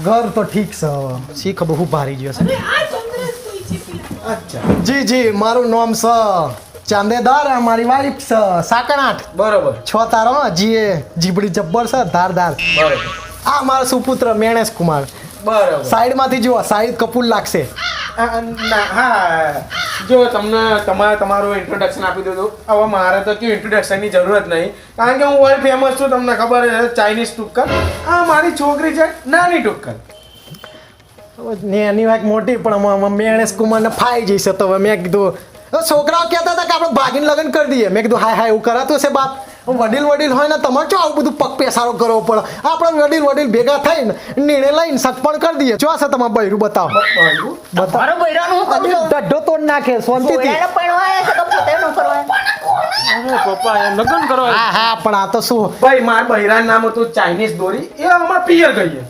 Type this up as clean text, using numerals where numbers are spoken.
ઘર તો ઠીક છે શી ખબર હું ભારી ગયો છે અચ્છા જી જી મારું નામ છે ચાંદેદાર મારી વાઈફ છે સાકણાટ બરોબર 6 તારો જીએ જીબડી જબ્બર છે ધારદાર બરોબર આ મારો સુપુત્ર મેણેશ કુમાર બરોબર સાઈડમાંથી જુઓ સાઈડ કપૂર લાગશે હા જો તમને તમારું ઇન્ટ્રોડક્શન આપી દીધું હવે મારે તો કેવું ઇન્ટ્રોડક્શનની જરૂરત નહીં કારણ કે હું વર્લ્ડ ફેમસ છું તમને ખબર છે ચાઇનીઝ ટુક્કર આ મારી છોકરી છે નાની ટુક્કર એની વાત મોટી પણ મેણેશ કુમારને ફાઈ જઈશે તો હવે મેં કીધું છોકરાઓ કહેતા હતા કે આપણે ભાગીને લગ્ન કરી દઈએ મેં કીધું હાય એવું કરાતું હશે બાપ વડીલ હોય ને તમારે શું આવું બધું પગ પેસારો કરવો પડે આપણે વડીલ ભેગા થઈને નિર્ણય લઈને સગપણ કરી દઈએ જો હશે તમારે બૈરું બતાવો મારો બૈરાનું હું કરું છું દઢો તોડ નાખે શાંતિથી સોયાને પણવાય છે તો પોતે નો કરવાય પપ્પા એમ લગ્ન કરો હા પણ આ તો શું ભાઈ મારા બૈરાનું નામ હતું ચાઇનીઝ દોરી એ અમારા પિયર કહીએ